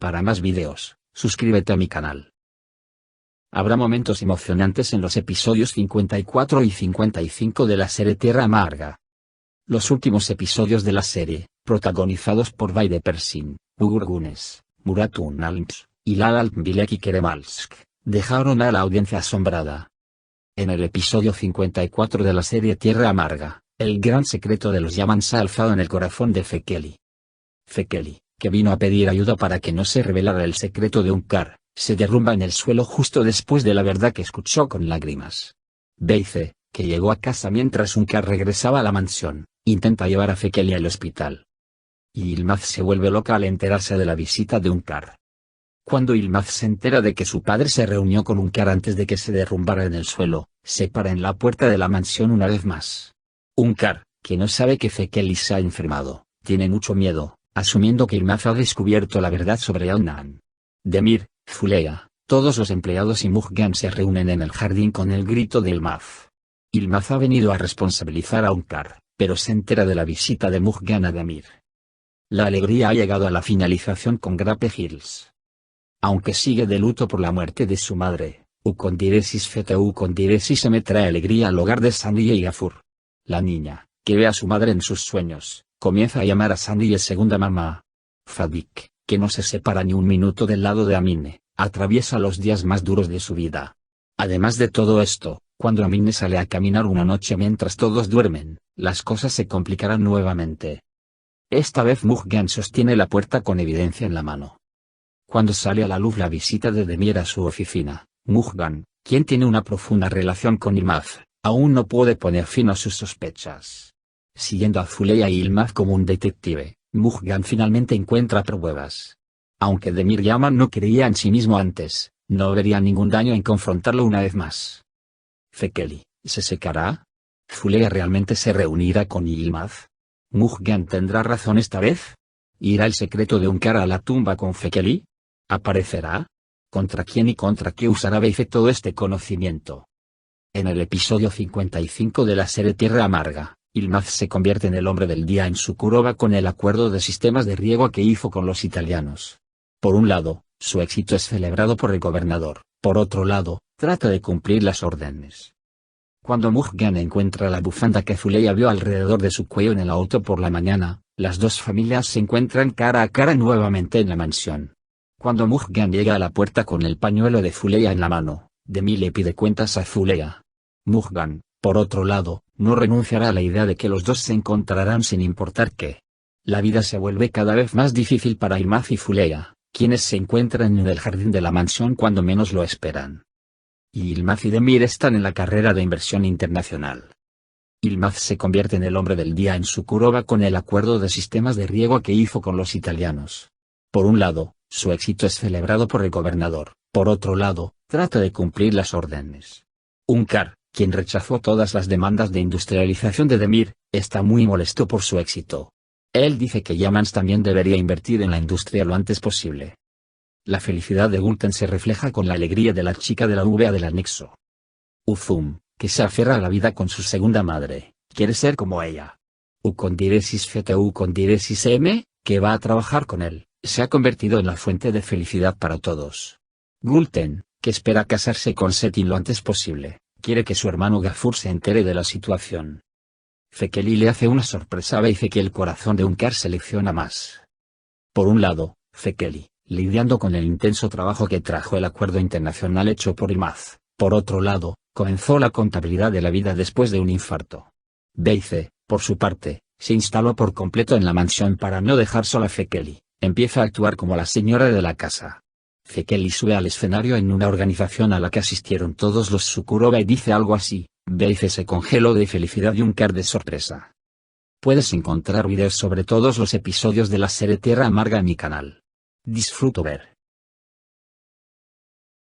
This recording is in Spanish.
Para más videos, suscríbete a mi canal. Habrá momentos emocionantes en los episodios 54 y 55 de la serie Tierra Amarga. Los últimos episodios de la serie, protagonizados por Vaide Persin, Ugur Gunes, Murat Unalms, y Lal Bileki Keremalsk, dejaron a la audiencia asombrada. En el episodio 54 de la serie Tierra Amarga, el gran secreto de los Yaman se ha alzado en el corazón de Fekeli. Fekeli, que vino a pedir ayuda para que no se revelara el secreto de Unkar, se derrumba en el suelo justo después de la verdad que escuchó con lágrimas. Beice, que llegó a casa mientras Unkar regresaba a la mansión, intenta llevar a Fekeli al hospital. Yilmaz se vuelve loca al enterarse de la visita de Unkar. Cuando Yilmaz se entera de que su padre se reunió con Unkar antes de que se derrumbara en el suelo, se para en la puerta de la mansión una vez más. Unkar, que no sabe que Fekeli se ha enfermado, tiene mucho miedo, asumiendo que Yilmaz ha descubierto la verdad sobre Adnan. Demir, Fulea, todos los empleados y Mujgan se reúnen en el jardín con el grito de Yilmaz. Yilmaz ha venido a responsabilizar a Unkar, pero se entera de la visita de Mujgan a Demir. La alegría ha llegado a la finalización con Grape Hills. Aunque sigue de luto por la muerte de su madre, Ukondiresis Fete Ukondiresis me trae alegría al hogar de Sandy y Gafur. La niña, que ve a su madre en sus sueños, comienza a llamar a Sandy segunda mamá. Fadik, que no se separa ni un minuto del lado de Amine, atraviesa los días más duros de su vida. Además de todo esto, cuando Amine sale a caminar una noche mientras todos duermen, las cosas se complicarán nuevamente. Esta vez Mujgan sostiene la puerta con evidencia en la mano. Cuando sale a la luz la visita de Demir a su oficina, Mujgan, quien tiene una profunda relación con Yilmaz, aún no puede poner fin a sus sospechas. Siguiendo a Fulea y Yilmaz como un detective, Mujgan finalmente encuentra pruebas. Aunque Demir Yaman no creía en sí mismo antes, no vería ningún daño en confrontarlo una vez más. Fekeli, ¿se secará? ¿Fulea realmente se reunirá con Yilmaz? ¿Mujgan tendrá razón esta vez? ¿Irá el secreto de Unkar a la tumba con Fekeli? ¿Aparecerá? ¿Contra quién y contra qué usará Beife todo este conocimiento? En el episodio 55 de la serie Tierra Amarga, Yilmaz se convierte en el hombre del día en Sukurova con el acuerdo de sistemas de riego que hizo con los italianos. Por un lado, su éxito es celebrado por el gobernador, por otro lado, trata de cumplir las órdenes. Cuando Mujgan encuentra la bufanda que Fulea vio alrededor de su cuello en el auto por la mañana, las dos familias se encuentran cara a cara nuevamente en la mansión. Cuando Mujgan llega a la puerta con el pañuelo de Fulea en la mano, Demir le pide cuentas a Fulea. Mujgan, por otro lado, no renunciará a la idea de que los dos se encontrarán sin importar qué. La vida se vuelve cada vez más difícil para Yilmaz y Fulea, quienes se encuentran en el jardín de la mansión cuando menos lo esperan. Yilmaz y Demir están en la carrera de inversión internacional. Yilmaz se convierte en el hombre del día en Sukurova con el acuerdo de sistemas de riego que hizo con los italianos. Por un lado, su éxito es celebrado por el gobernador, por otro lado, trata de cumplir las órdenes. Unkar, quien rechazó todas las demandas de industrialización de Demir, está muy molesto por su éxito. Él dice que Yamans también debería invertir en la industria lo antes posible. La felicidad de Gulten se refleja con la alegría de la chica de la VA del anexo. Uzum, que se aferra a la vida con su segunda madre, quiere ser como ella. Ukondiresis Fete Ukondiresis M, que va a trabajar con él, se ha convertido en la fuente de felicidad para todos. Gulten, que espera casarse con Setin lo antes posible, quiere que su hermano Gafur se entere de la situación. Fekeli le hace una sorpresa a Beife que el corazón de Unkar selecciona más. Por un lado, Fekeli, lidiando con el intenso trabajo que trajo el acuerdo internacional hecho por Yilmaz, por otro lado, comenzó la contabilidad de la vida después de un infarto. Beife, por su parte, se instaló por completo en la mansión para no dejar sola a Fekeli, empieza a actuar como la señora de la casa. Fekeli sube al escenario en una organización a la que asistieron todos los Sukurova y dice algo así, Beife se congeló de felicidad y Unkar de sorpresa. Puedes encontrar videos sobre todos los episodios de la serie Tierra Amarga en mi canal. Disfruto ver.